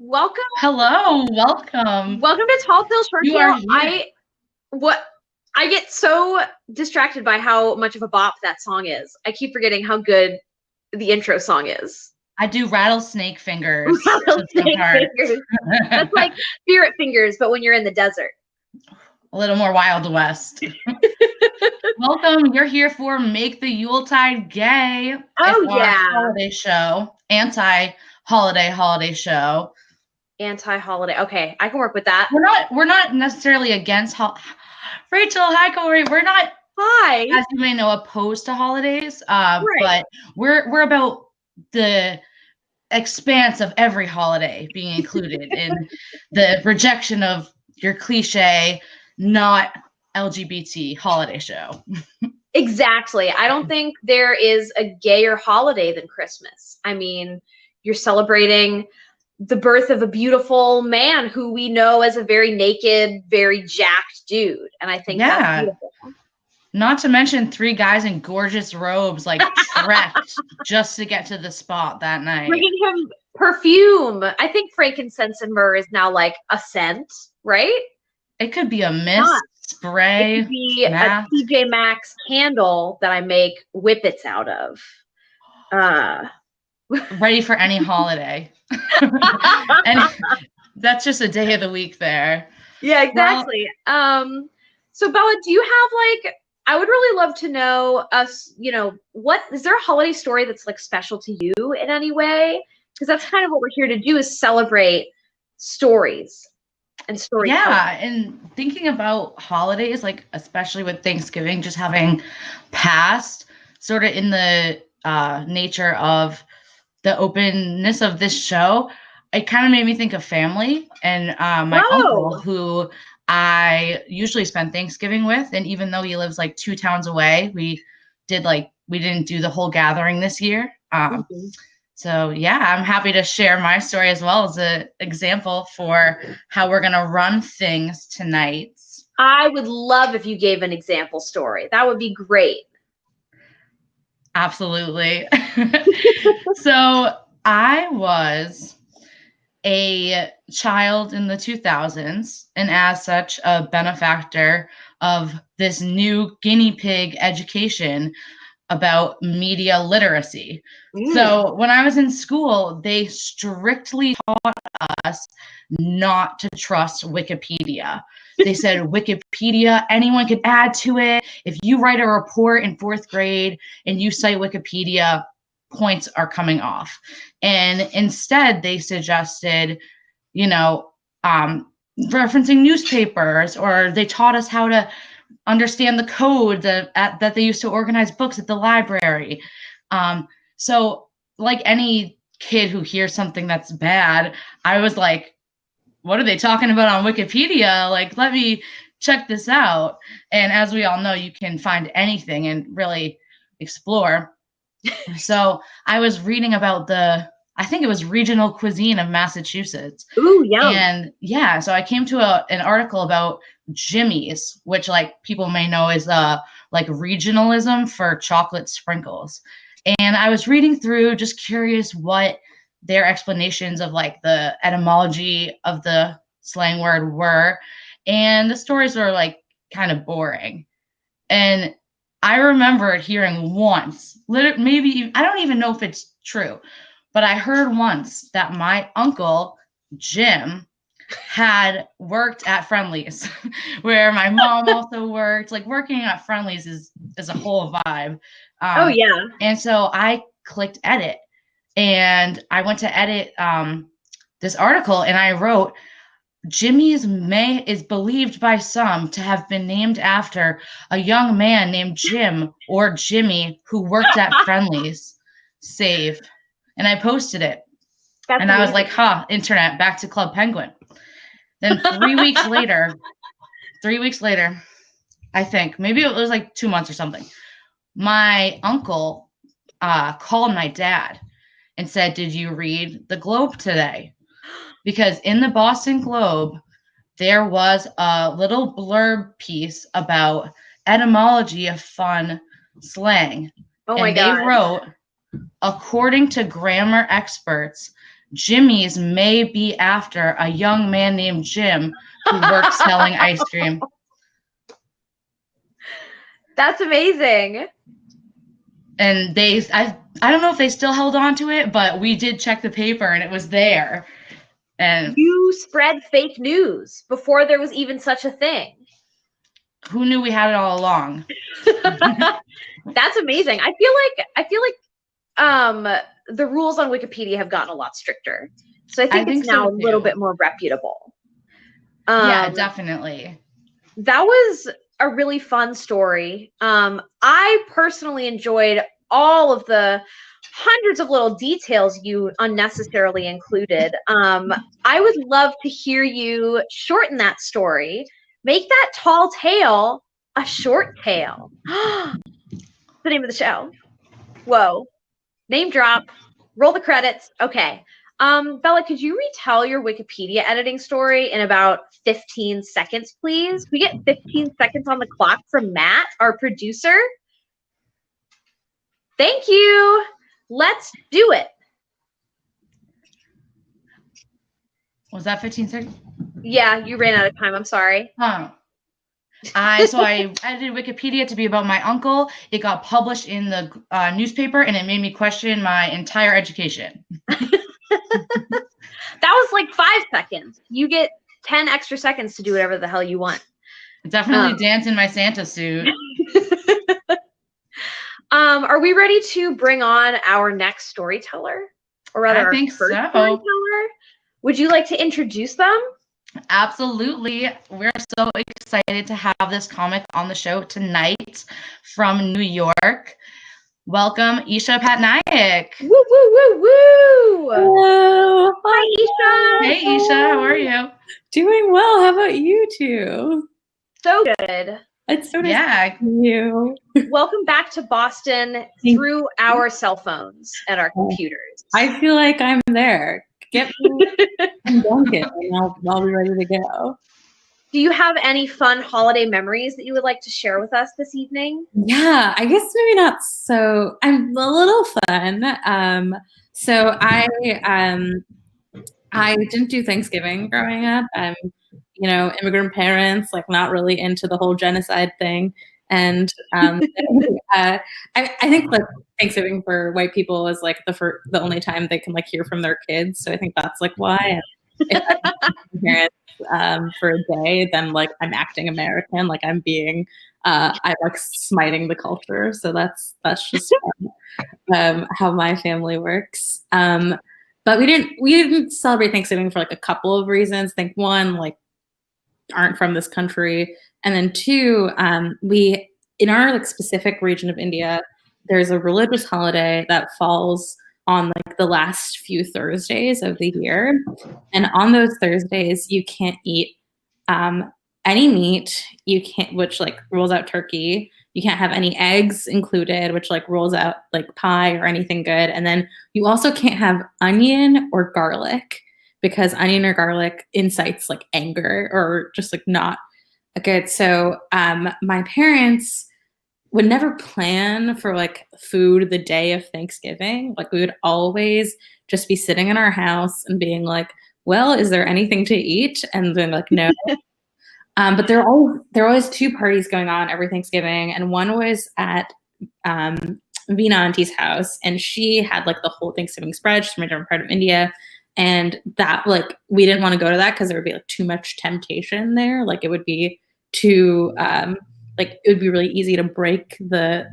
welcome. Hello, welcome. Welcome to Tall Tale Short You Tale. are here. I get so distracted by how much of a bop that song is. I keep forgetting how good the intro song is. I do rattlesnake fingers. Rattlesnake fingers. That's like spirit fingers, but when you're in the desert. A little more Wild West. Welcome. You're here for Make the Yuletide Gay. Oh, it's our yeah. holiday show. Anti-holiday show. Anti-holiday. Okay, I can work with that. We're not necessarily against Rachel, hi Corey. We're not, hi, as you may know, opposed to holidays. Right. But we're about the expanse of every holiday being included in the rejection of your cliche, not LGBT holiday show. Exactly. I don't think there is a gayer holiday than Christmas. I mean, you're celebrating the birth of a beautiful man who we know as a very naked, very jacked dude. And I think that's beautiful. Not to mention 3 guys in gorgeous robes, like trekked just to get to the spot that night. Bringing him perfume. I think frankincense and myrrh is now like a scent, right? It could be a mist, spray. It could be a TJ Maxx candle that I make whippets out of. Ready for any holiday. And that's just a day of the week there. Yeah, exactly. Well, so Bella, do you have like, I would really love to know what is there a holiday story that's like special to you in any way? Because that's kind of what we're here to do, is celebrate stories and storytelling. Yeah, and thinking about holidays, like especially with Thanksgiving, just having passed, sort of in the nature of the openness of this show, it kind of made me think of family and my uncle, who I usually spend Thanksgiving with. And even though he lives like 2 towns away, we didn't do the whole gathering this year. So yeah, I'm happy to share my story as well as an example for how we're going to run things tonight. I would love if you gave an example story. That would be great. Absolutely. So I was a child in the 2000s, and as such, a benefactor of this new guinea pig education about media literacy. So when I was in school, they strictly taught us not to trust Wikipedia. They said Wikipedia, anyone could add to it. If you write a report in 4th grade and you cite Wikipedia, points are coming off. And instead they suggested, referencing newspapers, or they taught us how to understand the code that they used to organize books at the library. So like any kid who hears something that's bad, I was like, what are they talking about on Wikipedia? Like, let me check this out. And as we all know, you can find anything and really explore. So I was reading about I think it was regional cuisine of Massachusetts. Ooh, yum. And yeah, so I came to an article about Jimmy's, which like people may know is like regionalism for chocolate sprinkles. And I was reading through, just curious what their explanations of like the etymology of the slang word were. And the stories were like kind of boring. And I remember hearing once, maybe, I don't even know if it's true, but I heard once that my uncle, Jim, had worked at Friendly's, where my mom also worked. Like, working at Friendly's is a whole vibe. Oh, yeah. And so I clicked edit, and I went to edit this article, and I wrote, Jimmy's is believed by some to have been named after a young man named Jim or Jimmy who worked at Friendly's. Save. And I posted it. That's amazing. I was like, internet, back to Club Penguin. Then 3 weeks later, I think, maybe it was like 2 months or something, my uncle called my dad and said, did you read the Globe today? Because in the Boston Globe, there was a little blurb piece about etymology of fun slang. Oh my God. They wrote, according to grammar experts, Jimmy's may be after a young man named Jim who works selling ice cream. That's amazing. And I don't know if they still held on to it, but we did check the paper and it was there. And you spread fake news before there was even such a thing. Who knew we had it all along? That's amazing. I feel like the rules on Wikipedia have gotten a lot stricter. So I think it's now a little bit more reputable. Yeah, definitely. That was a really fun story. I personally enjoyed all of the hundreds of little details you unnecessarily included. I would love to hear you shorten that story. Make that tall tale a short tale. The name of the show. Whoa. Name drop. Roll the credits. Okay. Bella, could you retell your Wikipedia editing story in about 15 seconds, please? We get 15 seconds on the clock from Matt, our producer. Thank you. Let's do it. Was that 15 seconds? Yeah, you ran out of time. I'm sorry. Huh. So I edited Wikipedia to be about my uncle. It got published in the newspaper, and it made me question my entire education. That was like 5 seconds. You get 10 extra seconds to do whatever the hell you want. Definitely dance in my Santa suit. Are we ready to bring on our next storyteller? Or rather, I think our first so. storyteller? Would you like to introduce them? Absolutely. We're so excited to have this comic on the show tonight from New York. Welcome, Isha Patnaik. Woo, woo, woo, woo! Hello. Hi, Isha. Hey, Isha. How are you? Doing well. How about you two? So good. It's so nice to meet you. Welcome back to Boston through our cell phones and our computers. I feel like I'm there. Get me some blanket and I'll be ready to go. Do you have any fun holiday memories that you would like to share with us this evening? Yeah, I guess maybe not so. I'm a little fun. So I didn't do Thanksgiving growing up. Immigrant parents, like not really into the whole genocide thing. And I think like Thanksgiving for white people is like the only time they can like hear from their kids. So I think that's like why. And if I can parents for a day, then like I'm acting American, like I'm being I'm like smiting the culture. So that's just how my family works. But we didn't celebrate Thanksgiving for like a couple of reasons. I think one, like aren't from this country. And then two, we in our like specific region of India, there's a religious holiday that falls on like the last few Thursdays of the year. And on those Thursdays, you can't eat any meat, which like rules out turkey. You can't have any eggs included, which like rules out like pie or anything good. And then you also can't have onion or garlic because onion or garlic incites like anger or just like not good. So my parents would never plan for like food the day of Thanksgiving. Like we would always just be sitting in our house and being like, well, is there anything to eat? And then like, no. But there are always two parties going on every Thanksgiving. And one was at Veena Auntie's house. And she had like the whole Thanksgiving spread. She's from a different part of India. And that like, we didn't want to go to that because there would be like too much temptation there. Like it would be too, like it would be really easy to break the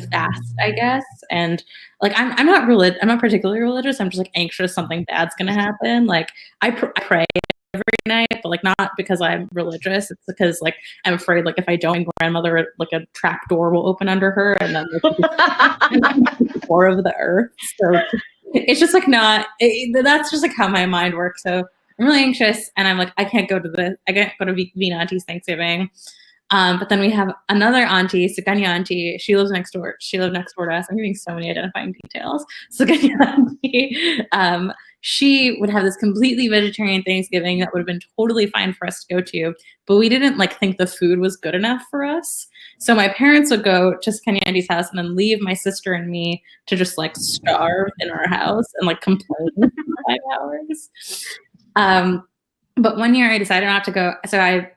fast, I guess. And like I'm not particularly religious. I'm just like anxious something bad's gonna happen. Like I pray every night, but like not because I'm religious. It's because like I'm afraid like if I don't, my grandmother like a trap door will open under her and then like, the core of the earth. So it's just like that's just like how my mind works. So I'm really anxious and I'm like I can't go to Veena Auntie's Thanksgiving. But then we have another auntie, Cunha auntie. She lives next door. She lived next door to us. I'm giving so many identifying details. Cunha auntie, she would have this completely vegetarian Thanksgiving that would have been totally fine for us to go to, but we didn't like think the food was good enough for us. So my parents would go to Cunha auntie's house and then leave my sister and me to just like starve in our house and like complain for 5 hours. But one year I decided not to go. So I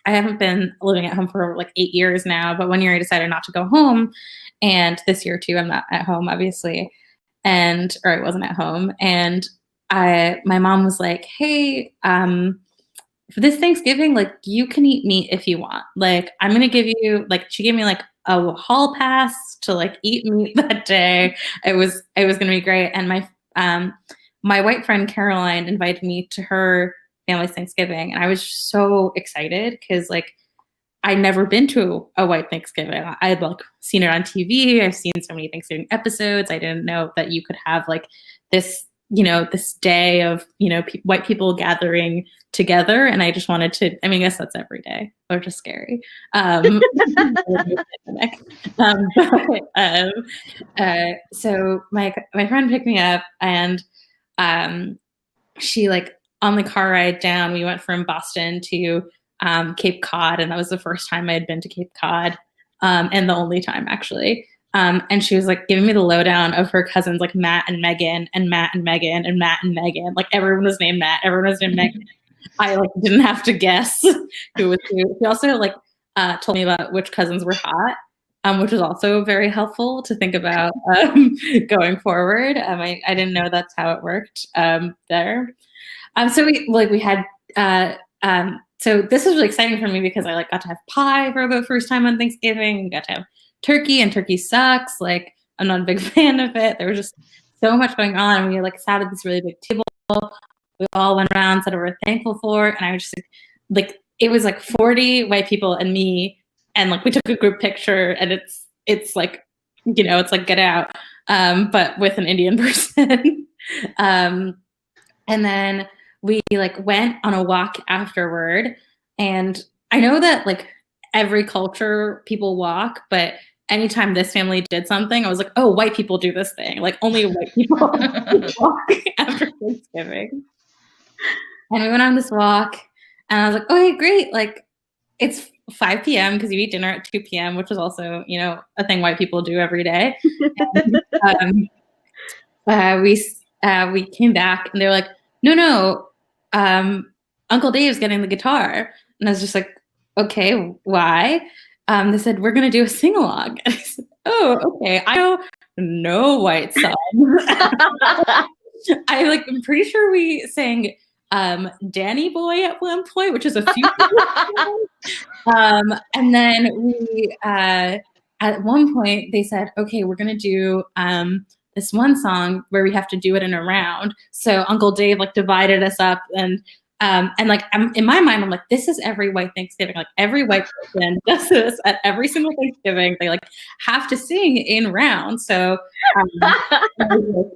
haven't been living at home for like 8 years now, but one year I decided not to go home. And this year too, I'm not at home, obviously. Or I wasn't at home. And my mom was like, hey, for this Thanksgiving, like you can eat meat if you want. Like I'm going to give you, like, she gave me like a hall pass to like eat meat that day. It was going to be great. And my white friend Caroline invited me to her family's Thanksgiving, and I was so excited because like I'd never been to a white Thanksgiving. I had like seen it on TV. I've seen so many Thanksgiving episodes. I didn't know that you could have like this, this day of, white people gathering together. And I just wanted to, I guess that's every day, or just scary. So my friend picked me up, and she like on the car ride down, we went from Boston to Cape Cod, and that was the first time I had been to Cape Cod, and the only time actually. And she was like giving me the lowdown of her cousins, like Matt and Megan, and Matt and Megan, and Matt and Megan. Like everyone was named Matt, everyone was named Megan. I like didn't have to guess who was who. She also like told me about which cousins were hot, which was also very helpful to think about going forward. I didn't know that's how it worked there. So we had so this was really exciting for me because I like got to have pie for the first time on Thanksgiving. We got to have turkey, and turkey sucks. Like I'm not a big fan of it. There was just so much going on. We like sat at this really big table. We all went around, said what we're thankful for, and I was just like it was like 40 white people and me, and like we took a group picture, and it's like it's like Get Out, but with an Indian person. And then we like went on a walk afterward, and I know that like every culture people walk, but anytime this family did something, I was like, oh, white people do this thing. Like only white people walk after Thanksgiving. And we went on this walk, and I was like, okay, great. Like it's 5 p.m. because you eat dinner at 2 p.m., which is also, a thing white people do every day. And, we came back, and they were like, no, Uncle Dave's getting the guitar. And I was just like, okay, why? They said, we're going to do a sing-along. And I said, oh, okay. I know no white songs. I'm pretty sure we sang Danny Boy at one point, which is a few and then we at one point they said, okay, we're going to do this one song where we have to do it in a round. So Uncle Dave like divided us up, and like in my mind, I'm like, this is every white Thanksgiving. Like every white person does this at every single Thanksgiving. They like have to sing in rounds. So the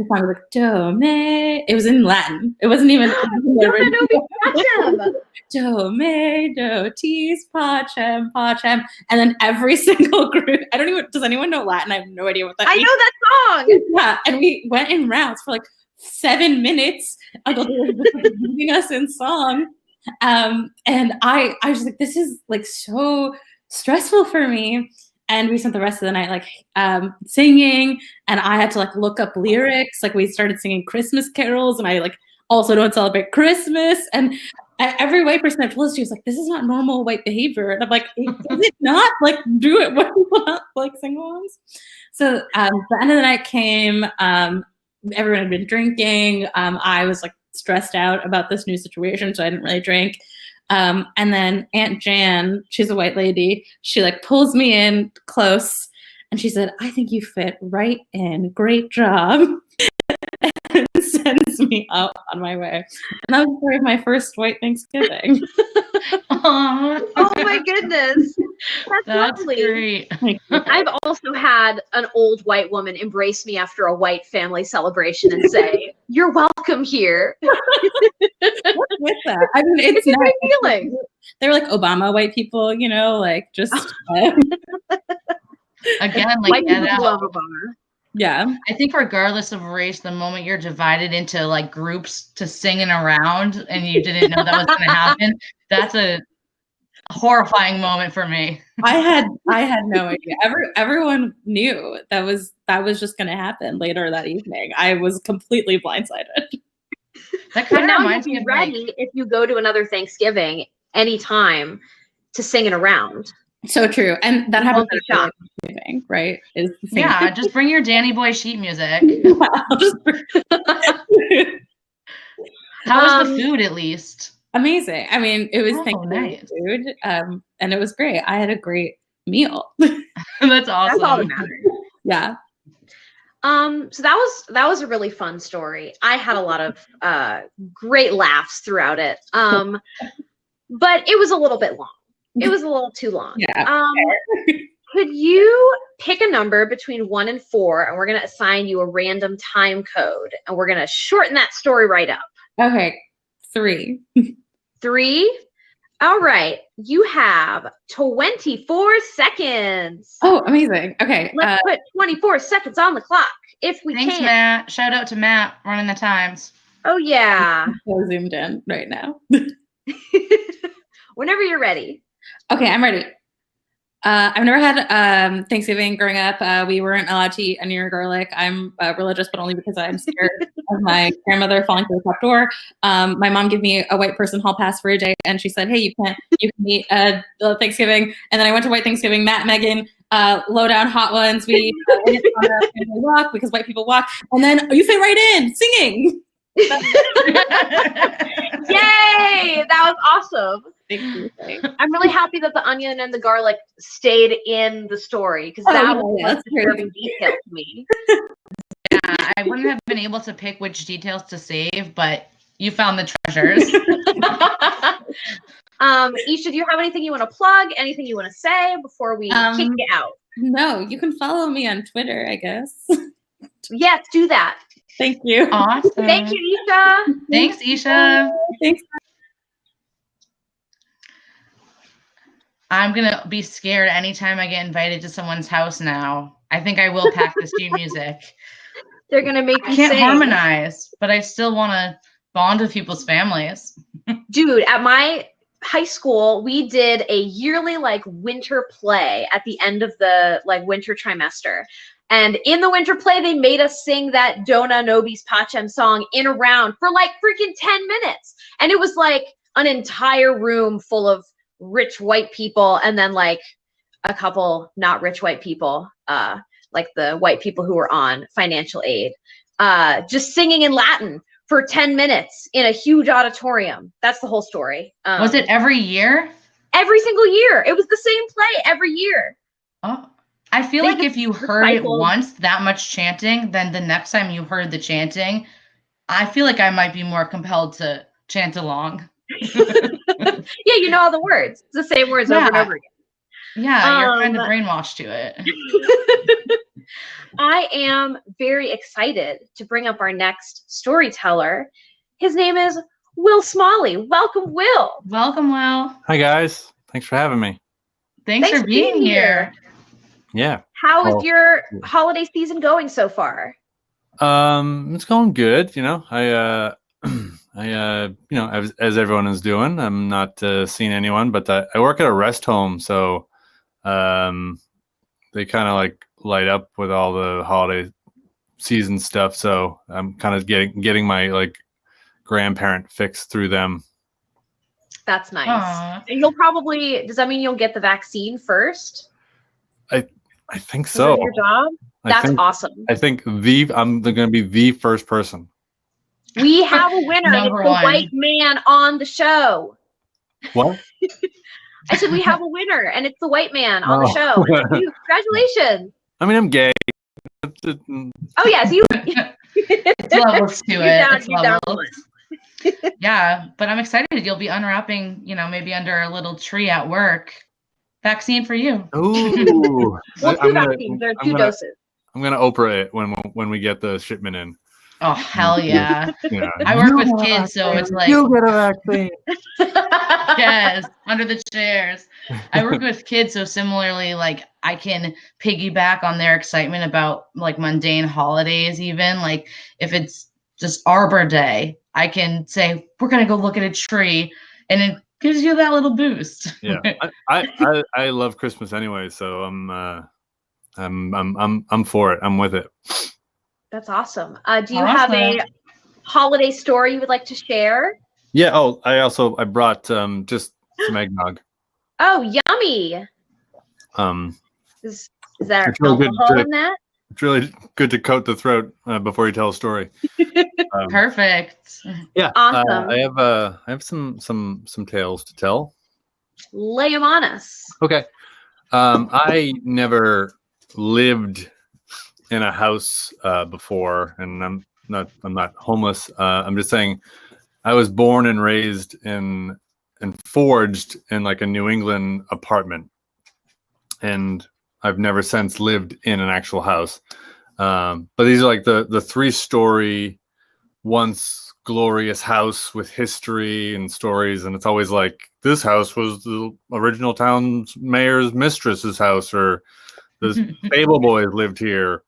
song was like Do me. It was in Latin. It wasn't even. Do me do tease pacem pacem, and then every single group. I don't even. Does anyone know Latin? I have no idea what that means. I know that song. Yeah, and we went in rounds for like 7 minutes. Uncle Dave was leading us in song, and I was like, this is like so stressful for me. And we spent the rest of the night like singing, and I had to like look up lyrics. Like we started singing Christmas carols, and I like also don't celebrate Christmas. And every white person I told us, she was like, "This is not normal white behavior." And I'm like, "Is it not? Like, do it when people not like sing-alongs." So the end of the night came. Everyone had been drinking. I was like stressed out about this new situation, so I didn't really drink. And then Aunt Jan, she's a white lady, she like pulls me in close, and she said, "I think you fit right in. Great job." And sends me out on my way. And that was my first white Thanksgiving. Oh my goodness. That's lovely. great. I've also had an old white woman embrace me after a white family celebration and say, "You're welcome here." What's with that? I mean, it's a not great feeling. They're like Obama white people, you know, like just Again, like White get people love out. Obama. yeah. I think regardless of race, the moment you're divided into like groups to singing around and you didn't know that was going to happen, that's a horrifying moment for me. I had no idea. Everyone knew that was just going to happen later that evening. I was completely blindsided. That But kind of now reminds you'll me be of ready like, if you go to another Thanksgiving anytime to sing it around. So true, and that You happens won't be at shocked. Thanksgiving, right? Is the same. yeah, just bring your Danny Boy sheet music. I'll just How was the food at least? amazing. I mean, it was Thanksgiving nice. food, and it was great. I had a great meal. That's awesome. That's all that matters. Yeah. So that was a really fun story. I had a lot of great laughs throughout it. But it was a little bit long. It was a little too long. Yeah. Could you pick a number between 1 and 4, and we're gonna assign you a random time code, and we're gonna shorten that story right up. Okay. 3. 3. All right. You have 24 seconds. Oh, amazing. Okay. Let's put 24 seconds on the clock if we Thanks, can. Matt. Shout out to Matt running the times. Oh yeah. I'm so zoomed in right now. Whenever you're ready. Okay, I'm ready. I've never had Thanksgiving growing up. We weren't allowed to eat onion or garlic. I'm religious, but only because I'm scared of my grandmother falling through the top door. My mom gave me a white person hall pass for a day, and she said, "Hey, you can eat Thanksgiving." And then I went to white Thanksgiving. Matt, Megan, low down hot ones. We went on a family walk because white people walk, and then you fit right in singing. Yay! That was awesome. Thank you. I'm really happy that the onion and the garlic stayed in the story because that was a disturbing detail to me. Yeah, I wouldn't have been able to pick which details to save, but you found the treasures. Isha, do you have anything you want to plug? Anything you want to say before we kick you out? No, you can follow me on Twitter, I guess. Yes, do that. Thank you. Awesome. Thank you, Isha. Thanks, Isha. Thanks. I'm going to be scared anytime I get invited to someone's house now. I think I will pack the sheet music. They're going to make you I can't sing. harmonize, but I still want to bond with people's families. Dude, at my high school, we did a yearly like winter play at the end of the like winter trimester. And in the winter play, they made us sing that Dona Nobis Pacem song in a round for like freaking 10 minutes. And it was like an entire room full of rich white people and then like a couple not rich white people, like the white people who were on financial aid, just singing in Latin for 10 minutes in a huge auditorium. That's the whole story. Was it every year? Every single year. It was the same play every year. Oh, I feel They like if you heard it once, that much chanting, then the next time you heard the chanting, I feel like I might be more compelled to chant along. Yeah, you know all the words. It's the same words over and over again. Yeah, you're kind of brainwashed to it. I am very excited to bring up our next storyteller. His name is Will Smalley. Welcome, Will. Welcome, Will. Hi, guys. Thanks for having me. Thanks for being here. Yeah. How is your holiday season going so far? It's going good. You know, I you know, as everyone is doing, I'm not seeing anyone, but I work at a rest home, so they kind of like light up with all the holiday season stuff. So I'm kind of getting my like grandparent fix through them. That's nice. Aww. And you'll probably, does that mean you'll get the vaccine first? I think Is so. that your job? That's awesome. I think I'm going to be the first person. We have a winner. It's the white man on the show. What? I said we have a winner, and it's the white man on the show. Congratulations. I mean, I'm gay. Oh, yes. It's levels to it. It's down levels. Yeah, but I'm excited. You'll be unwrapping, you know, maybe under a little tree at work. vaccine for you. Ooh. Well, two vaccines. There are two doses. I'm gonna Oprah it when we get the shipment in. Oh, hell yeah. Yeah. I work with kids, so it's like, you get a vaccine. yes, under the chairs. I work with kids, so similarly, like I can piggyback on their excitement about like mundane holidays, even like if it's just Arbor Day, I can say we're gonna go look at a tree, and it gives you that little boost. Yeah, I love Christmas anyway, so I'm for it. I'm with it. That's awesome. Do you have a holiday story you would like to share? Yeah. Oh, I brought just some eggnog. Oh, yummy. Is there alcohol in that? It's really good to coat the throat before you tell a story. Perfect. Yeah. Awesome. I have some tales to tell. Lay them on us. Okay. I never lived in a house before, and I'm not homeless. I'm just saying I was born and raised and forged in like a New England apartment, and I've never since lived in an actual house. But these are like the 3-story, once glorious house with history and stories, and it's always like this house was the original town mayor's mistress's house, or the Stable Boys lived here.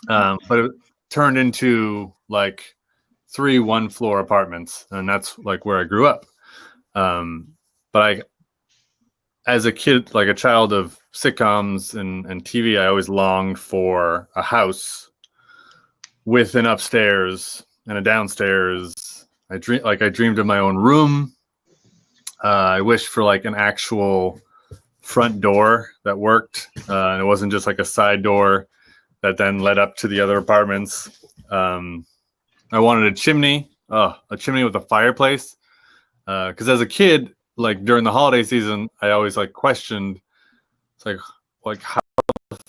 But it turned into like 3 one-floor apartments, and that's like where I grew up. But as a kid, like a child of sitcoms and TV, I always longed for a house with an upstairs and a downstairs. I dreamed of my own room. I wished for like an actual front door that worked, and it wasn't just like a side door that then led up to the other apartments. I wanted a chimney with a fireplace, because as a kid, like during the holiday season, I always like questioned, it's like how the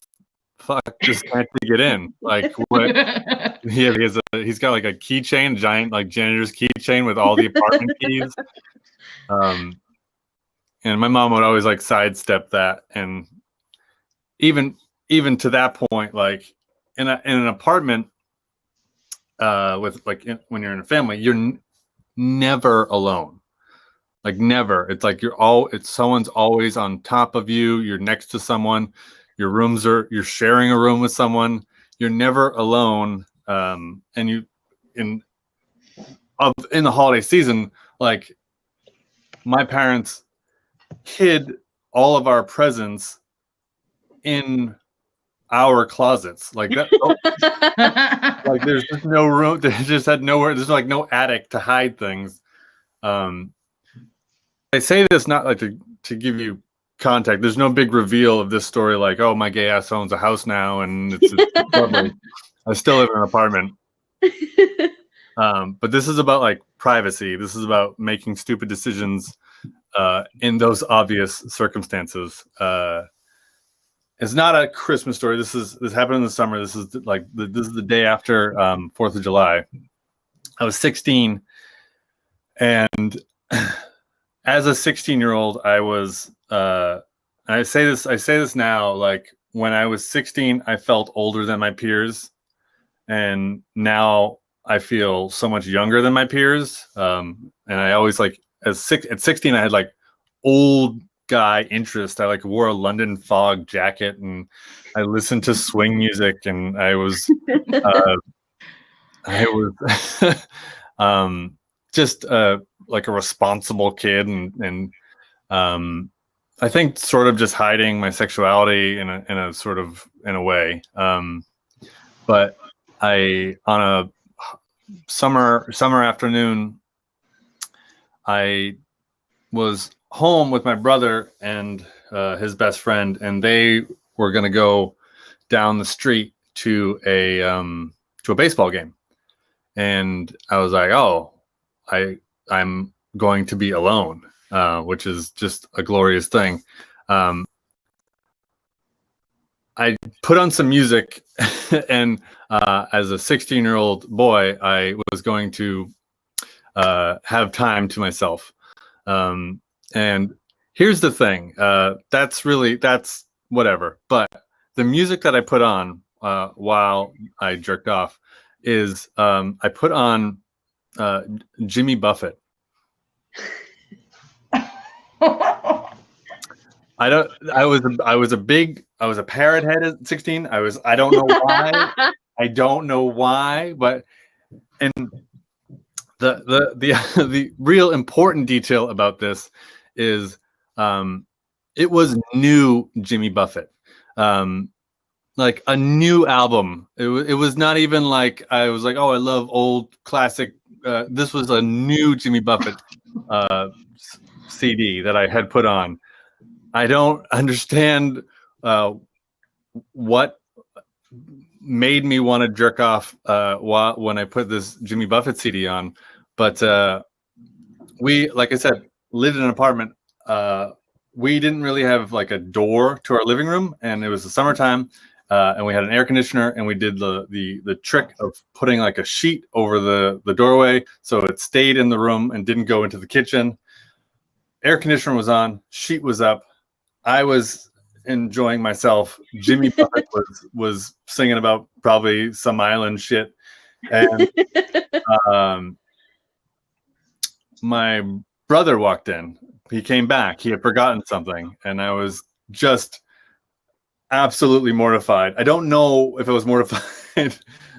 fuck does Santa get in? Like what? Yeah, he's got like a keychain, giant like janitor's keychain with all the apartment keys. And my mom would always like sidestep that, and even to that point, like in an apartment, with like when you're in a family, you're never alone. Like never. It's like someone's always on top of you. You're next to someone. You're sharing a room with someone. You're never alone. And in the holiday season, like my parents hid all of our presents in our closets, like that. Like there's just no room. They just had nowhere. There's like no attic to hide things. I say this not like to give you context. There's no big reveal of this story, like, oh, my gay ass owns a house now, and it's lovely. I still live in an apartment. But this is about like privacy. This is about making stupid decisions in those obvious circumstances. It's not a Christmas story. This happened in the summer. This is like this is the day after 4th of July. I was 16, and as a 16-year-old, I was. I say this now. Like when I was 16, I felt older than my peers, and now I feel so much younger than my peers. And I always like at 16, I had like old guy interest. I like wore a London Fog jacket, and I listened to swing music, and I was just like a responsible kid, and I think sort of just hiding my sexuality in a way. But on a summer afternoon, I was home with my brother and his best friend, and they were going to go down the street to a baseball game. And I was like, oh, I'm going to be alone, which is just a glorious thing. I put on some music, and as a 16-year-old boy, I was going to have time to myself. And Here's the thing. That's whatever. But the music that I put on while I jerked off is I put on Jimmy Buffett. I was a parrot head at 16. I don't know why. I don't know why, but and the real important detail about this is it was new Jimmy Buffett. Like a new album. It was not even like I was like, oh, I love old classic. This was a new Jimmy Buffett CD that I had put on. I don't understand what made me want to jerk off when I put this Jimmy Buffett CD on, but we, like I said, lived in an apartment. We didn't really have like a door to our living room, and it was the summertime, and we had an air conditioner, and we did the trick of putting like a sheet over the doorway so it stayed in the room and didn't go into the kitchen. Air conditioner was on, sheet was up. I was enjoying myself. Jimmy Buffett was singing about probably some island shit, and my brother walked in. He came back. He had forgotten something, and I was just absolutely mortified. I don't know if I was mortified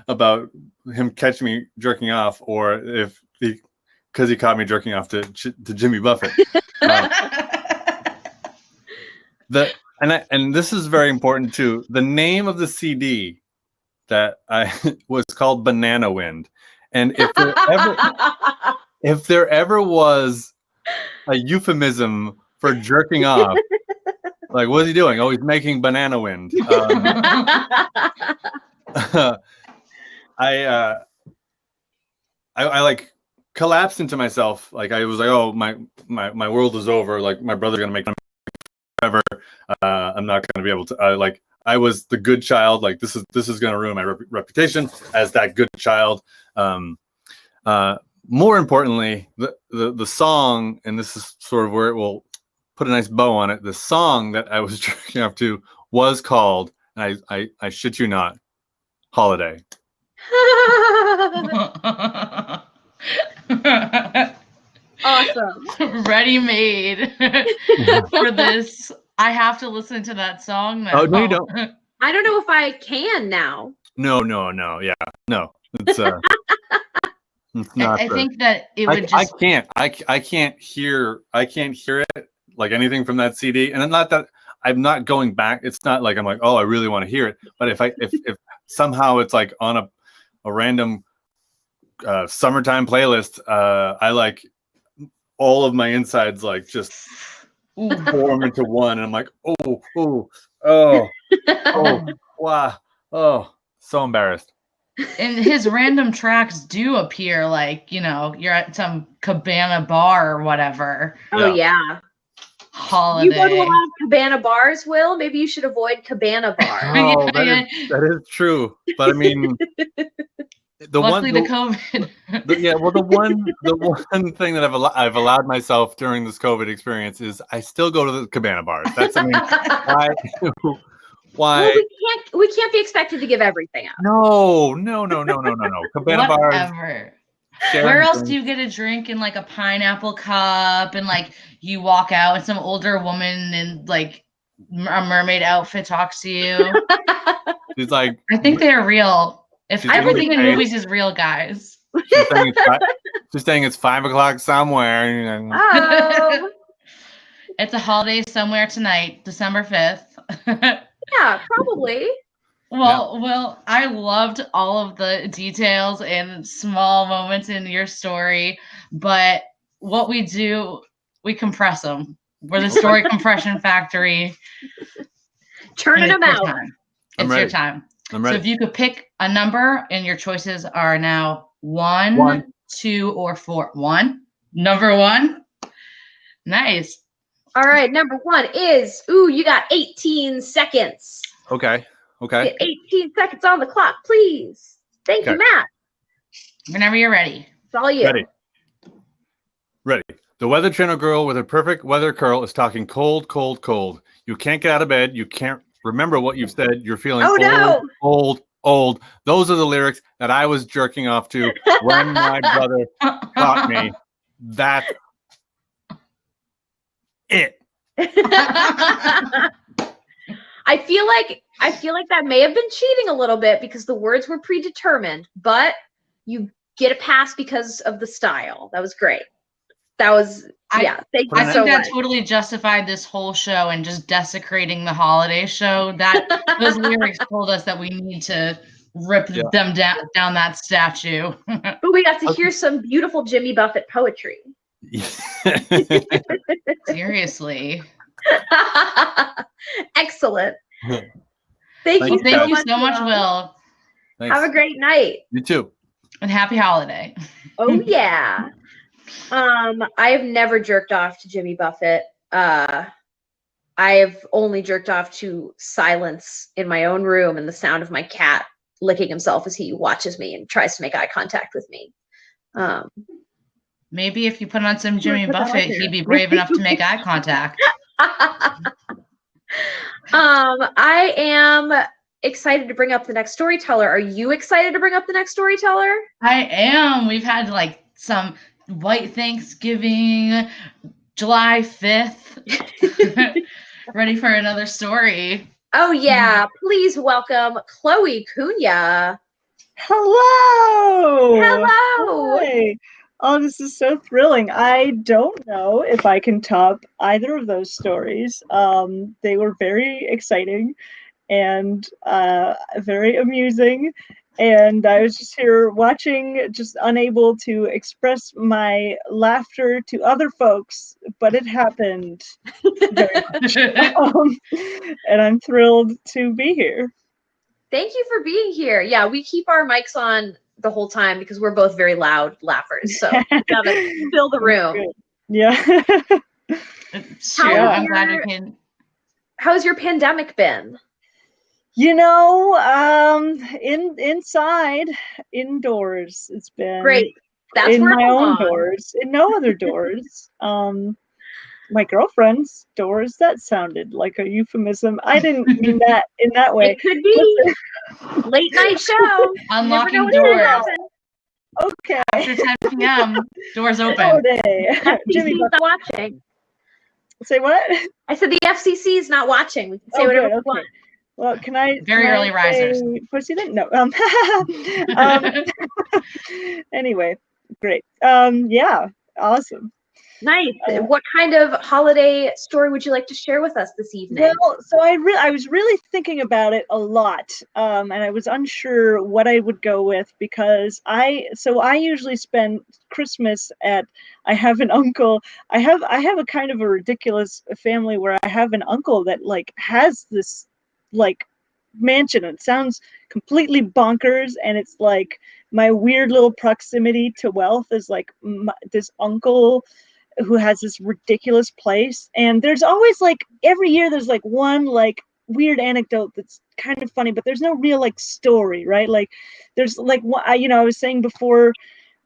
about him catching me jerking off, or if because he caught me jerking off to Jimmy Buffett. And this is very important too. The name of the CD that I was called Banana Wind, and if there ever was a euphemism for jerking off, like what is he doing? Oh, he's making banana wind. I like collapsed into myself. Like I was like, oh, my world is over. Like my brother's gonna make fun of me forever. I'm not gonna be able to. I was the good child. Like this is gonna ruin my reputation as that good child. More importantly, the song, and this is sort of where it will put a nice bow on it. The song that I was jerking off to was called, and I shit you not, Holiday. Awesome. Ready made for this. I have to listen to that song now. Oh, no, you don't. I don't know if I can now. No. Yeah, no. It's not. I think that it would just. I can't hear it like anything from that CD, and not that I'm not going back. It's not like I'm like, oh, I really want to hear it. But if somehow it's like on a random summertime playlist, I like all of my insides like just form into one, and I'm like, oh, wow, oh, so embarrassed. And his random tracks do appear like, you're at some cabana bar or whatever. Oh yeah. Holiday. You go to a lot of cabana bars, Will. Maybe you should avoid cabana bars. Oh, that is true. But I mean, the COVID. The one thing that I've allowed myself during this COVID experience is I still go to the cabana bars. That's why? Well, we can't be expected to give everything up. No. Cabana bars. Where else do you get a drink in like a pineapple cup, and like you walk out and some older woman in like a mermaid outfit talks to you? She's like, I think they're real. If everything in movies is real, guys. She's saying it's 5 o'clock somewhere. Oh. It's a holiday somewhere tonight, December 5th. Yeah, probably. Well, I loved all of the details and small moments in your story, but what we do, we compress them. We're the story compression factory. Churning them out. It's your time. I'm ready. So if you could pick a number, and your choices are now 1, 2, or 4. 1. Number 1. Nice. All right, number 1 is, you got 18 seconds. Okay. Get 18 seconds on the clock, please. Thank you, Matt. Whenever you're ready. It's all you. Ready. The Weather Channel girl with her perfect weather curl is talking cold, cold, cold. You can't get out of bed. You can't remember what you've said. You're feeling old, old. Those are the lyrics that I was jerking off to when my brother taught me. That's it. I feel like that may have been cheating a little bit because the words were predetermined, but you get a pass because of the style. That was great. That was Thank you I think so that much. totally justified this whole show and just desecrating the holiday show. That those lyrics told us that we need to rip them down that statue. But we got to hear some beautiful Jimmy Buffett poetry. Seriously. Excellent. Thank you so much, Will. Thanks. Have a great night. You too. And happy holiday. Oh yeah. I have never jerked off to Jimmy Buffett. I have only jerked off to silence in my own room and the sound of my cat licking himself as he watches me and tries to make eye contact with me. Maybe if you put on some Jimmy Buffett, he'd be brave enough to make eye contact. I am excited to bring up the next storyteller. Are you excited to bring up the next storyteller? I am. We've had like some White Thanksgiving, July 5th. Ready for another story. Oh yeah. Please welcome Chloe Cunha. Hello. Hello. Hi. Oh, this is so thrilling. I don't know if I can top either of those stories. They were very exciting and very amusing. And I was just here watching, just unable to express my laughter to other folks, but it happened very much. And I'm thrilled to be here. Thank you for being here. Yeah, we keep our mics on the whole time because we're both very loud laughers. So we gotta fill the room. Yeah. Sure. I'm glad we can. How's your pandemic been? You know, inside, indoors, it's been great. That's in where my own doors, in no other doors. My girlfriend's doors. That sounded like a euphemism. I didn't mean that in that way. It could be late night show. Unlocking doors. Okay. After 10 p.m., doors open. All day. FCC's not watching. Say what? I said the FCC is not watching. We can say whatever we want. Well, can I? Very early risers. Pussy then? No. Anyway, great. Yeah, awesome. Nice. What kind of holiday story would you like to share with us this evening? Well, so I was really thinking about it a lot, and I was unsure what I would go with because I usually spend Christmas at. I have an uncle. I have a kind of a ridiculous family where I have an uncle that like has this like mansion. It sounds completely bonkers, and it's like my weird little proximity to wealth is like this uncle who has this ridiculous place. And there's always like every year there's like one like weird anecdote that's kind of funny, but there's no real like story, right? Like there's like I was saying before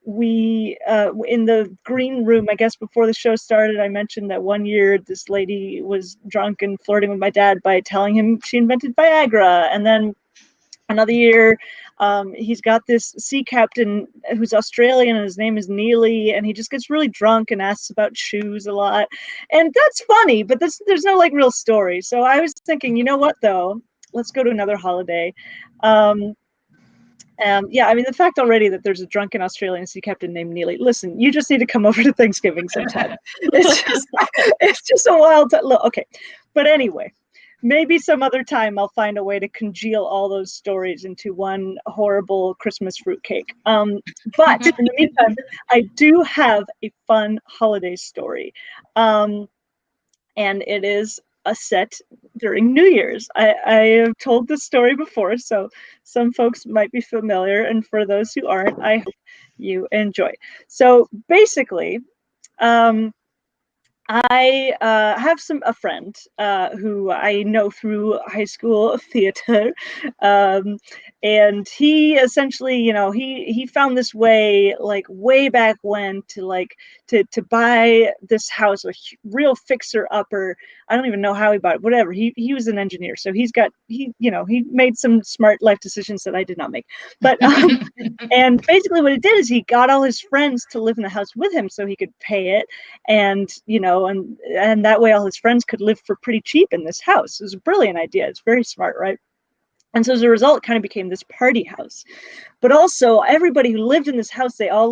we in the green room, I guess before the show started, I mentioned that one year this lady was drunk and flirting with my dad by telling him she invented Viagra. And then another year, he's got this sea captain who's Australian and his name is Neely, and he just gets really drunk and asks about shoes a lot. And that's funny, but there's no like real story. So I was thinking, you know what though? Let's go to another holiday. Yeah, I mean, the fact already that there's a drunken Australian sea captain named Neely. Listen, you just need to come over to Thanksgiving sometime. It's just a wild time. Look, okay. But anyway, maybe some other time I'll find a way to congeal all those stories into one horrible Christmas fruitcake. But in the meantime, I do have a fun holiday story. And it is a set during New Year's. I have told this story before, so some folks might be familiar, and for those who aren't, I hope you enjoy. So basically, I I have a friend who I know through high school theater, and he essentially, he found this way, like way back when, to buy this house, a real fixer upper. I don't even know how he bought it. Whatever. He was an engineer, so he made some smart life decisions that I did not make. But and basically what he did is he got all his friends to live in the house with him so he could pay it, and and that way all his friends could live for pretty cheap in this house. It was a brilliant idea. It's very smart, right? And so as a result, it kind of became this party house. But also everybody who lived in this house, they all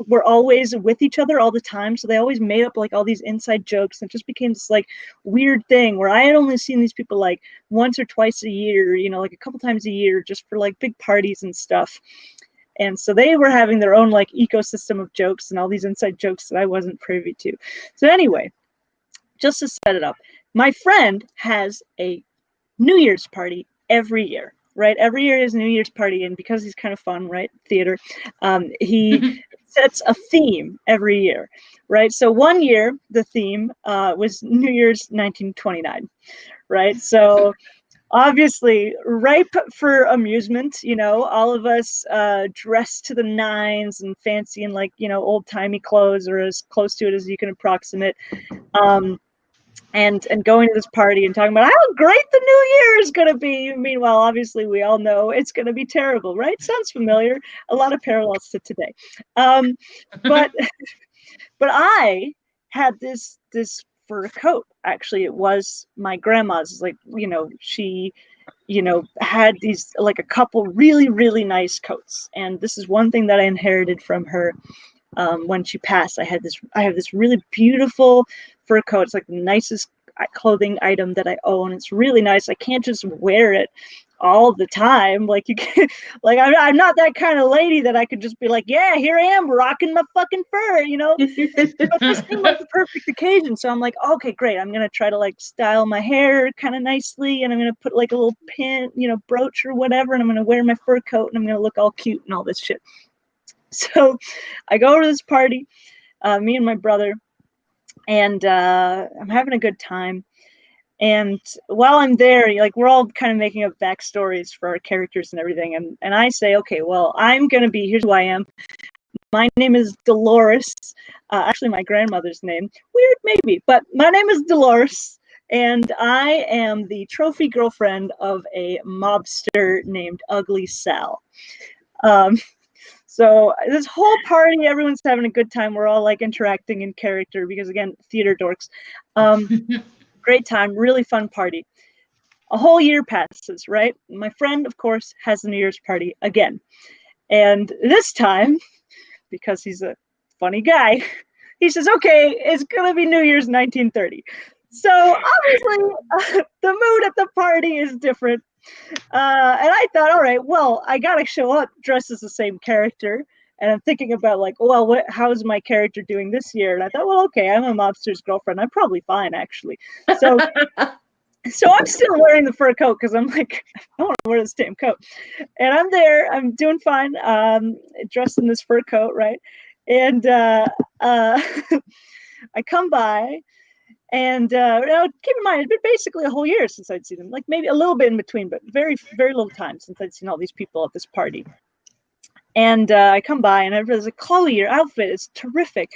were always with each other all the time. So they always made up like all these inside jokes, and it just became this like weird thing where I had only seen these people like once or twice a year, like a couple times a year, just for like big parties and stuff. And so they were having their own like ecosystem of jokes and all these inside jokes that I wasn't privy to. So anyway, just to set it up, my friend has a New Year's party every year, right? Every year is New Year's party, and because he's kind of fun, right? Theater, he sets a theme every year, right? So one year the theme was New Year's 1929, right? So obviously ripe for amusement, all of us dressed to the nines and fancy and like, old-timey clothes, or as close to it as you can approximate. And going to this party and talking about how great the new year is going to be. Meanwhile, obviously, we all know it's going to be terrible, right? Sounds familiar. A lot of parallels to today. But I had this fur coat. Actually, it was my grandma's. Like, she, had these, like a couple really, really nice coats. And this is one thing that I inherited from her. When she passed, I have this really beautiful fur coat. It's like the nicest clothing item that I own. It's really nice. I can't just wear it all the time. Like you can, like I'm not that kind of lady that I could just be like, yeah, here I am rocking my fucking fur, But this seemed like the perfect occasion. So I'm like, okay, great. I'm gonna try to like style my hair kind of nicely, and I'm gonna put like a little pin, brooch or whatever, and I'm gonna wear my fur coat, and I'm gonna look all cute and all this shit. So I go to this party, me and my brother, and I'm having a good time. And while I'm there, like we're all kind of making up backstories for our characters and everything. And I say, okay, well, here's who I am. My name is Dolores. Actually, my grandmother's name. Weird, maybe, but my name is Dolores. And I am the trophy girlfriend of a mobster named Ugly Sal. So this whole party, everyone's having a good time. We're all like interacting in character because, again, theater dorks. Great time, really fun party. A whole year passes, right? My friend, of course, has a New Year's party again. And this time, because he's a funny guy, he says, okay, it's going to be New Year's 1930. So obviously, the mood at the party is different. And I thought, all right, well, I gotta show up dressed as the same character. And I'm thinking about like, well, how's my character doing this year? And I thought, well, okay, I'm a mobster's girlfriend. I'm probably fine, actually. So I'm still wearing the fur coat because I'm like, I want to wear this damn coat. And I'm there, I'm doing fine, dressed in this fur coat, right? And I come by. And keep in mind, it's been basically a whole year since I'd seen them, like maybe a little bit in between, but very, very little time since I'd seen all these people at this party. And I come by and everybody's like, Chloe, your outfit is terrific.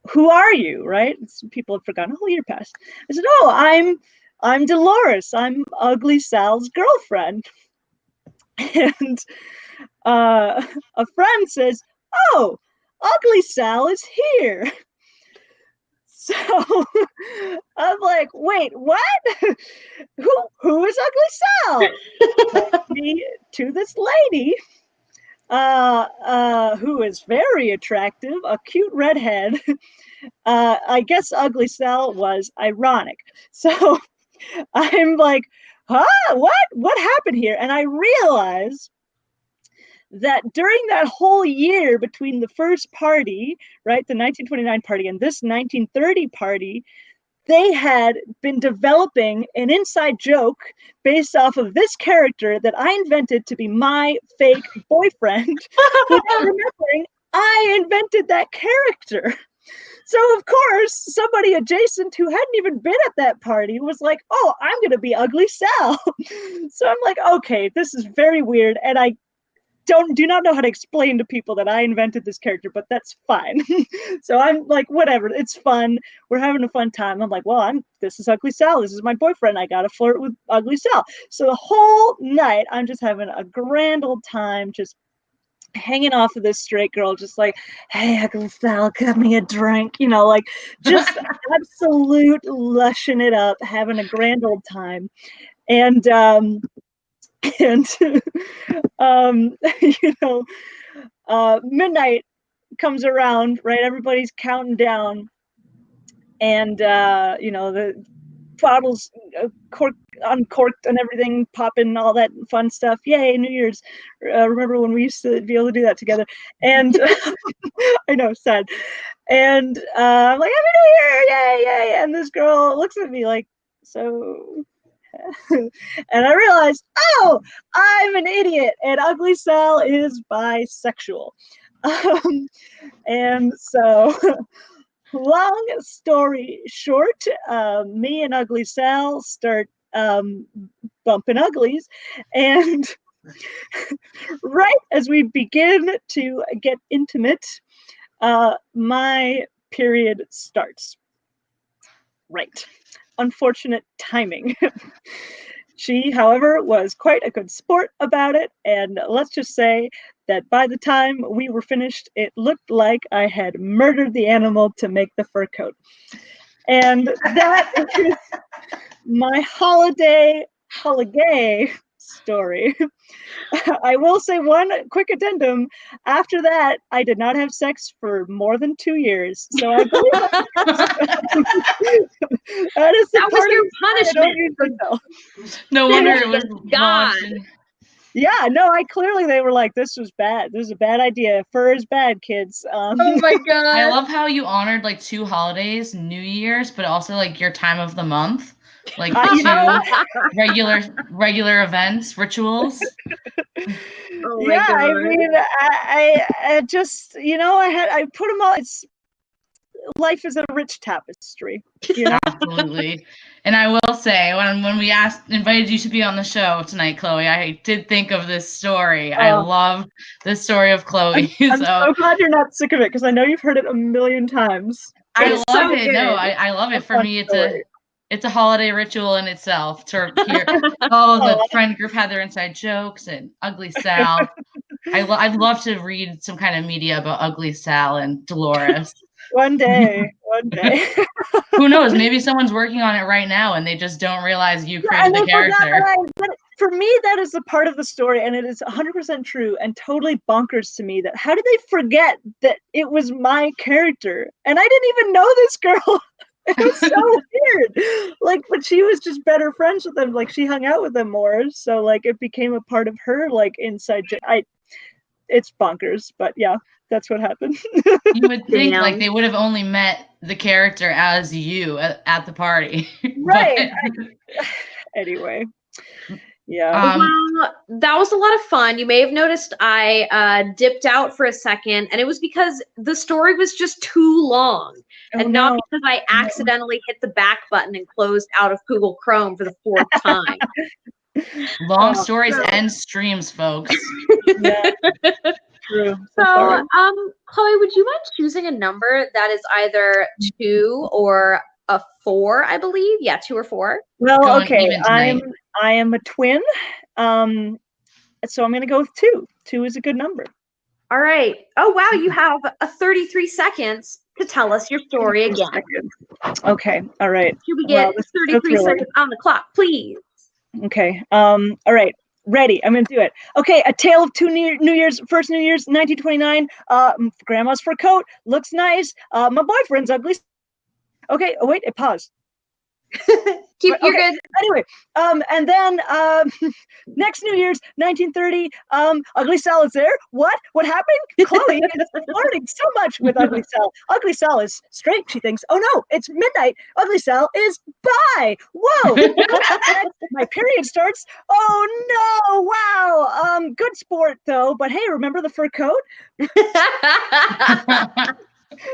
Who are you, right? Some people have forgotten, a whole year passed. I said, oh, I'm Dolores. I'm Ugly Sal's girlfriend. And a friend says, oh, Ugly Sal is here. So I'm like, wait, what? Who is Ugly Sal? Me to this lady, who is very attractive, a cute redhead. I guess Ugly Sal was ironic. So I'm like, huh? What happened here? And I realized that during that whole year between the first party, right, the 1929 party, and this 1930 party, they had been developing an inside joke based off of this character that I invented to be my fake boyfriend. Without remembering, I invented that character. So of course, somebody adjacent who hadn't even been at that party was like, "Oh, I'm gonna be Ugly Sal." So I'm like, "Okay, this is very weird," and I do not know how to explain to people that I invented this character, but that's fine. So I'm like, whatever, it's fun. We're having a fun time. I'm like, well, this is Ugly Sal. This is my boyfriend. I gotta flirt with Ugly Sal. So the whole night, I'm just having a grand old time, just hanging off of this straight girl, just like, hey, Ugly Sal, cut me a drink, like just absolute lushing it up, having a grand old time. And midnight comes around, right? Everybody's counting down, and the bottles uncorked and everything popping, all that fun stuff. Yay, New Year's! Remember when we used to be able to do that together? And I know, sad. And I'm like, Happy New Year! Yay, yay! And this girl looks at me like, so. And I realized, oh, I'm an idiot, and Ugly Sal is bisexual. And so, long story short, me and Ugly Sal start bumping uglies, and right as we begin to get intimate, my period starts. Right. Unfortunate timing. She, however, was quite a good sport about it, and let's just say that by the time we were finished, it looked like I had murdered the animal to make the fur coat. And that is my holiday story. I will say one quick addendum. After that, I did not have sex for more than 2 years. So I believe that was your punishment. No wonder it was God. Yeah, no, they were like, this was bad. This is a bad idea. Fur is bad, kids. Oh my God. I love how you honored like 2 holidays, New Year's, but also like your time of the month. Like 2 regular events, rituals. Oh my yeah, God. I mean, I just, I put them all. Life is a rich tapestry, Absolutely. And I will say, when we invited you to be on the show tonight, Chloe, I did think of this story. I love this story of Chloe. I'm so glad you're not sick of it, because I know you've heard it a million times. I love it. No, I love it. For me, it's a holiday ritual in itself to hear the friend group had their inside jokes and Ugly Sal. I'd love to read some kind of media about Ugly Sal and Dolores. One day. Who knows? Maybe someone's working on it right now and they just don't realize you created the character. But for me, that is a part of the story, and it is 100% true and totally bonkers to me that how did they forget that it was my character? And I didn't even know this girl. It was so weird. But she was just better friends with them. She hung out with them more. So it became a part of her inside. It's bonkers, but yeah, that's what happened. You would think they would have only met the character as you at the party. Right. Anyway. Yeah. Well, that was a lot of fun. You may have noticed I dipped out for a second, and it was because the story was just too long. And not because I accidentally hit the back button and closed out of Google Chrome for the 4th time. Long stories end streams, folks. Yeah. True. So, Chloe, would you mind choosing a number that is either 2 or a 4, I believe? Yeah, 2 or 4. Well, okay. I am a twin. So I'm going to go with 2. 2 is a good number. All right. Oh, wow. You have 33 seconds to tell us your story again. Okay. All right. Should we get 33 seconds on the clock, please? Okay. All right. Ready. I'm going to do it. Okay. A tale of 2 New Year's. First New Year's, 1929. Grandma's fur coat. Looks nice. My boyfriend's ugly. Okay. Oh, wait. It paused. You're good. Anyway, and then next New Year's, 1930, Ugly Sal is there. What happened? Chloe is flirting so much with Ugly Sal. Ugly Sal is straight, she thinks. Oh no, it's midnight. Ugly Sal is bi. Whoa. My period starts. Oh no, wow. Good sport though, but hey, remember the fur coat?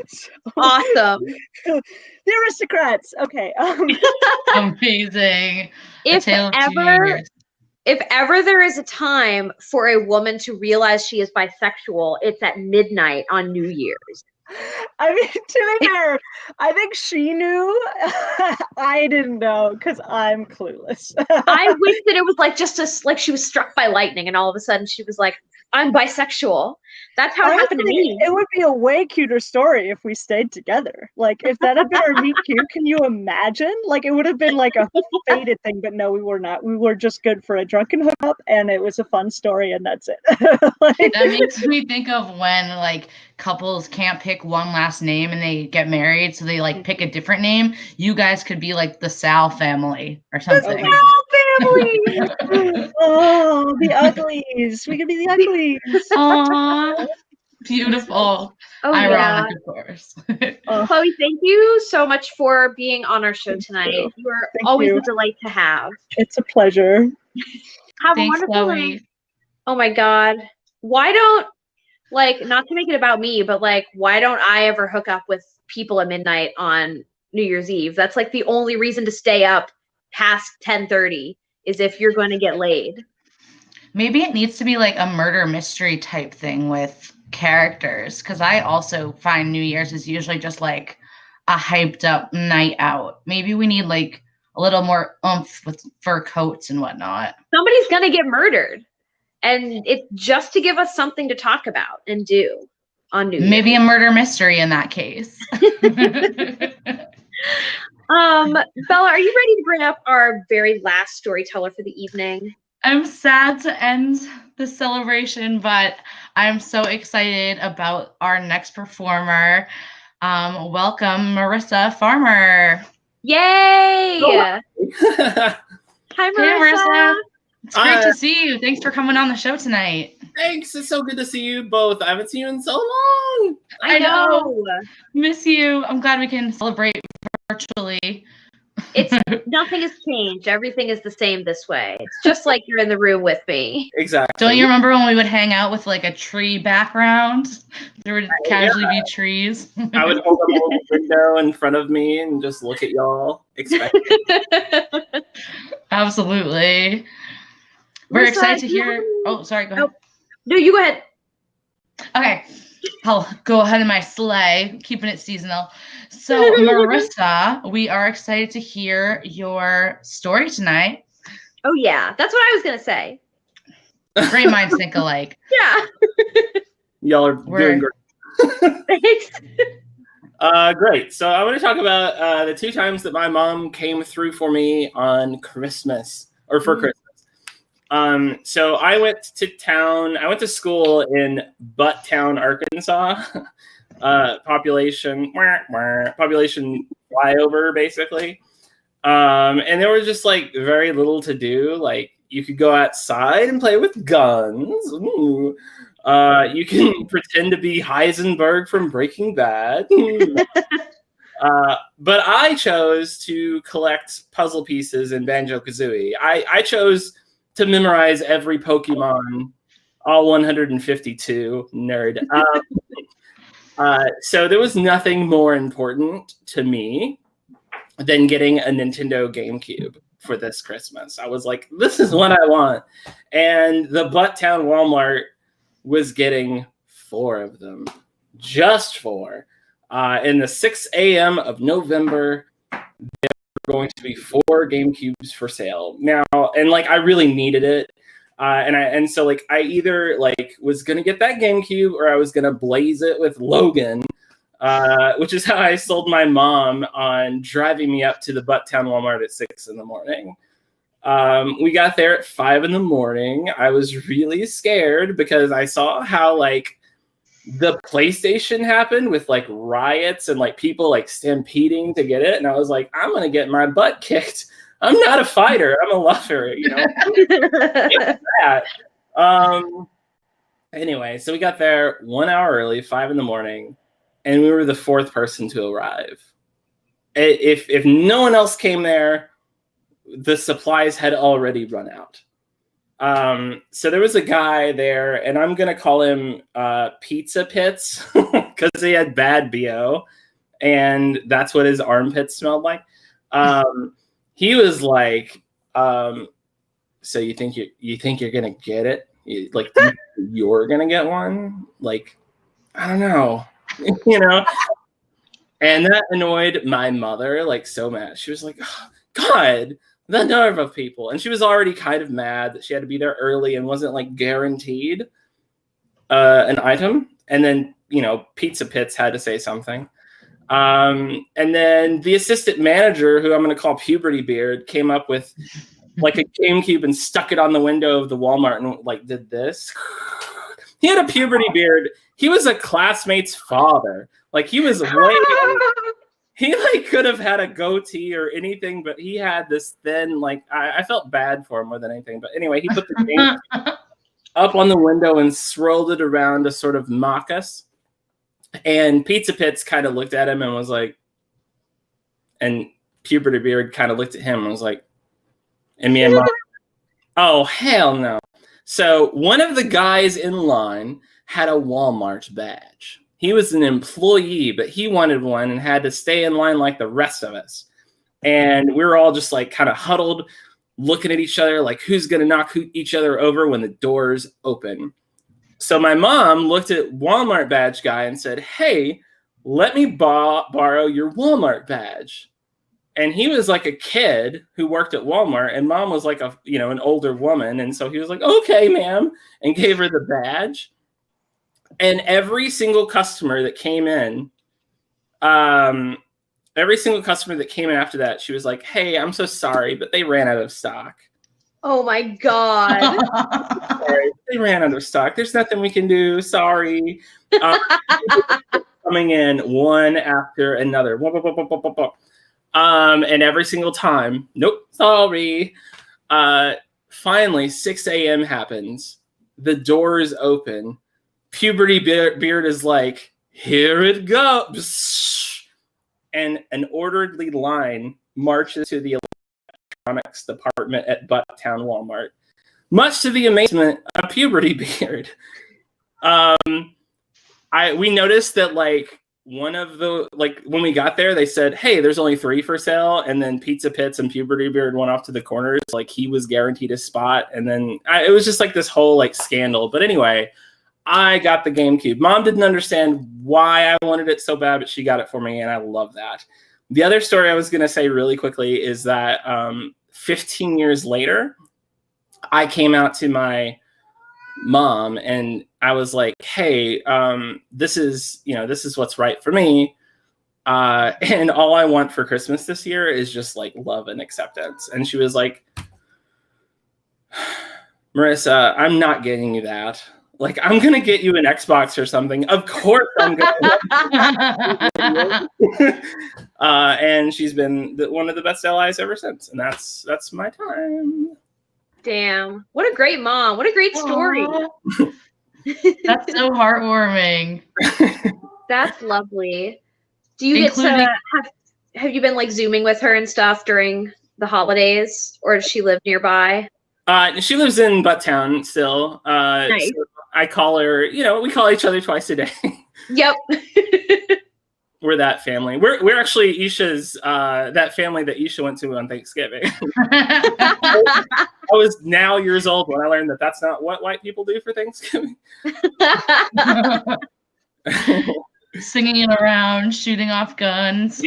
So, Awesome. the aristocrats. Okay. Amazing. A If tale of 2 ever, years. if ever there is a time for a woman to realize she is bisexual, it's at midnight on New Year's. I mean, to be fair, I think she knew. I didn't know because I'm clueless. I wish that it was like just like she was struck by lightning and all of a sudden she was like, I'm bisexual. That's how it happened to Honestly, me. it would be a way cuter story if we stayed together. Like, if that had been our meet cute, can you imagine? Like, it would have been like a fated thing, but no, we were not. We were just good for a drunken hookup, and it was a fun story, and that's it. Like, That makes me think of when like couples can't pick one last name and they get married, so they like pick a different name. You guys could be like the Sal family or something. Family. oh, the uglies. We could be the uglies. Aw, beautiful. Oh Ironic, yeah. of course. Chloe, thank you so much for being on our show tonight. you. You are Thank always you. a delight to have. It's a pleasure. Have Thanks, a wonderful Chloe. night. Oh my God. Why don't, like, not to make it about me, but like, why don't I ever hook up with people at midnight on New Year's Eve? That's like the only reason to stay up past 10:30 is if you're going to get laid. Maybe it needs to be like a murder mystery type thing with characters, because I also find New Year's is usually just like a hyped up night out. Maybe we need like a little more oomph with fur coats and whatnot. Somebody's going to get murdered. And it's just to give us something to talk about and do on New Year's. Maybe a murder mystery in that case. Bella, are you ready to bring up our very last storyteller for the evening? I'm sad to end the celebration, but I'm so excited about our next performer. Welcome, Marissa Farmer. Yay! Hi, Marissa. Hey, Marissa. It's great to see you. Thanks for coming on the show tonight. Thanks. It's so good to see you both. I haven't seen you in so long. I know. Miss you. I'm glad we can celebrate virtually. It's nothing has changed. Everything is the same this way. It's just like you're in the room with me. Exactly. Don't you remember when we would hang out with like a tree background? There would casually be trees. I would hold up a little window in front of me and just look at y'all, expecting. Absolutely. We're excited to hear. Oh, sorry. Go ahead. No, you go ahead. Okay. I'll go ahead in my sleigh, keeping it seasonal. So, Marissa, we are excited to hear your story tonight. Oh, yeah. That's what I was going to say. Great minds think alike. Yeah. Y'all are doing great. Thanks. Great. So I want to talk about the 2 times that my mom came through for me on Christmas or for Christmas. So I went to town. I went to school in Butttown, Arkansas. Population flyover, basically. And there was just like very little to do. Like you could go outside and play with guns. Ooh. You can pretend to be Heisenberg from Breaking Bad. But I chose to collect puzzle pieces in Banjo-Kazooie. I chose to memorize every Pokemon, all 152, nerd. So there was nothing more important to me than getting a Nintendo GameCube for this Christmas. I was like, this is what I want. And the Butttown Walmart was getting 4 of them, just 4. In the 6 a.m. of November, there were going to be 4 GameCubes for sale. Now, and like I really needed it. And so like I either like was gonna get that GameCube or I was gonna blaze it with Logan, which is how I sold my mom on driving me up to the Butttown Walmart at 6 in the morning. We got there at 5 in the morning. I was really scared because I saw how like the PlayStation happened with like riots and like people like stampeding to get it. And I was like, I'm going to get my butt kicked. I'm not a fighter. I'm a lover, you know. That. Anyway, so we got there 1 hour early, 5 in the morning, and we were the 4th person to arrive. If no one else came there, the supplies had already run out. So there was a guy there, and I'm going to call him Pizza Pits because because he had bad BO, and that's what his armpits smelled like. He was like, so you think you're gonna get it? Like you're gonna get one? Like, I don't know, you know. And that annoyed my mother like so much. She was like, oh, God, the nerve of people. And she was already kind of mad that she had to be there early and wasn't like guaranteed an item. And then, you know, Pizza Pits had to say something. And then the assistant manager, who I'm going to call Puberty Beard, came up with like a GameCube and stuck it on the window of the Walmart and like did this. He had a puberty beard. He was a classmate's father. Like he was way, he like could have had a goatee or anything, but he had this thin, like I felt bad for him more than anything. But anyway, he put the game up on the window and swirled it around to sort of mock us. And Pizza Pits kind of looked at him and was like, and Puberty Beard kind of looked at him and was like, and me and Mom, oh, hell no. So one of the guys in line had a Walmart badge. He was an employee, but he wanted one and had to stay in line like the rest of us. And we were all just like kind of huddled, looking at each other like who's going to knock each other over when the doors open. So my mom looked at Walmart badge guy and said, hey, let me borrow your Walmart badge. And he was like a kid who worked at Walmart, and mom was like a, you know, an older woman. And so he was like, okay, ma'am, and gave her the badge. And every single customer that came in, after that, she was like, hey, I'm so sorry, but they ran out of stock. Oh my God. Sorry, they ran out of stock. There's nothing we can do. Sorry. Coming in one after another. And every single time, nope, sorry. Finally, 6 a.m. happens. The doors open. Puberty Beard is like, here it goes. And an orderly line marches to the electronics department at Bucktown Walmart, much to the amazement of Puberty Beard. We noticed that like one of the, like when we got there, they said, hey, there's only 3 for sale. And then Pizza Pits and Puberty Beard went off to the corners. Like he was guaranteed a spot. And then it was just like this whole like scandal. But anyway, I got the GameCube. Mom didn't understand why I wanted it so bad, but she got it for me. And I love that. The other story I was going to say really quickly is that 15 years later, I came out to my mom and I was like, hey, this is what's right for me. And all I want for Christmas this year is just like love and acceptance. And she was like, Marissa, I'm not getting you that. Like, I'm going to get you an Xbox or something. Of course I'm going to. And she's been one of the best allies ever since. And that's my time. Damn. What a great mom. What a great story. That's so heartwarming. That's lovely. Do you get to have you been like Zooming with her and stuff during the holidays, or does she live nearby? She lives in Bucktown still. Nice. So I call her, we call each other twice a day. Yep. We're that family. We're actually Isha's, that family that Isha went to on Thanksgiving. I was now years old when I learned that that's not what white people do for Thanksgiving. Singing around, shooting off guns.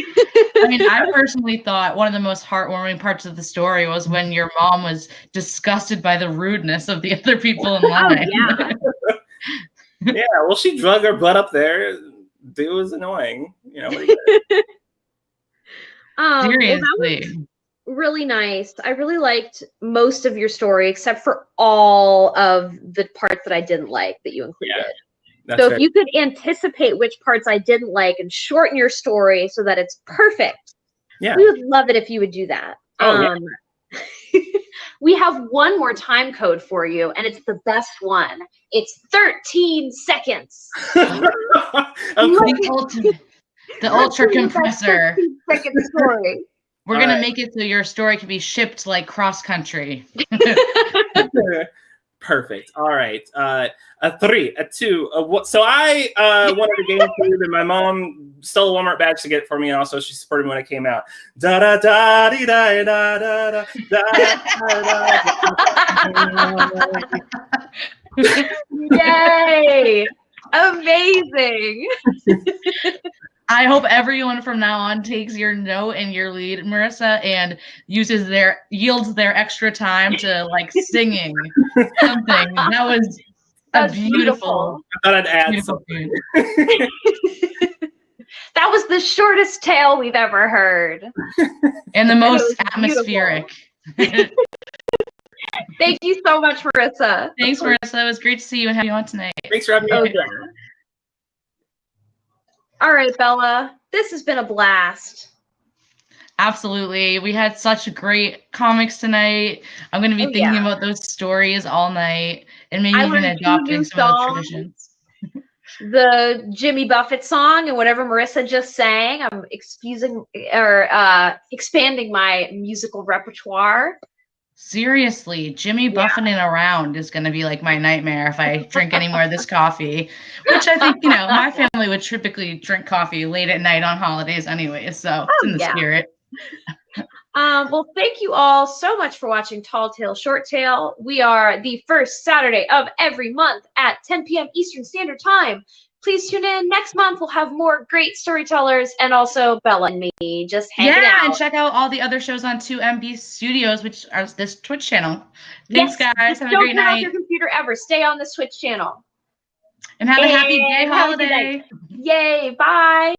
I mean, I personally thought one of the most heartwarming parts of the story was when your mom was disgusted by the rudeness of the other people in line. Oh, yeah. Yeah, well, she drug her butt up there. It was annoying. Seriously. Well, that was really nice. I really liked most of your story, except for all of the parts that I didn't like that you included. Yeah. So if you could anticipate which parts I didn't like and shorten your story so that it's perfect, we would love it if you would do that. Yeah. We have one more time code for you, and it's the best one. It's 13 seconds. The ultra compressor. 13-second story. We're going to make it so your story can be shipped like cross country. Perfect. All right. A 3, a 2, a what? So I wanted a GameCube, and my mom stole a Walmart badge to get it for me, and also she supported me when it came out. Da da da dee da da da da da. Yay! Amazing. I hope everyone from now on takes your note and your lead, Marissa, and yields their extra time to like singing something. That's beautiful. I thought I'd add something. That was the shortest tale we've ever heard. And the most atmospheric. Thank you so much, Marissa. Thanks, Marissa. It was great to see you and have you on tonight. Thanks for having me. Oh, yeah. All right, Bella. This has been a blast. Absolutely. We had such great comics tonight. I'm going to be thinking about those stories all night and maybe even adopting some of the traditions. The Jimmy Buffett song and whatever Marissa just sang. I'm expanding my musical repertoire. Seriously, Jimmy buffeting around is going to be like my nightmare if I drink any more of this coffee, which I think, my family would typically drink coffee late at night on holidays anyway, so it's in the spirit. Well, thank you all so much for watching Tall Tale, Short Tale. We are the first Saturday of every month at 10 p.m. Eastern Standard Time. Please tune in. Next month, we'll have more great storytellers and also Bella and me just hanging out. And check out all the other shows on 2MB Studios, which are this Twitch channel. Thanks, guys. Have a great night. Don't turn off your computer ever. Stay on this Twitch channel. And have a happy gay holiday. Yay. Bye.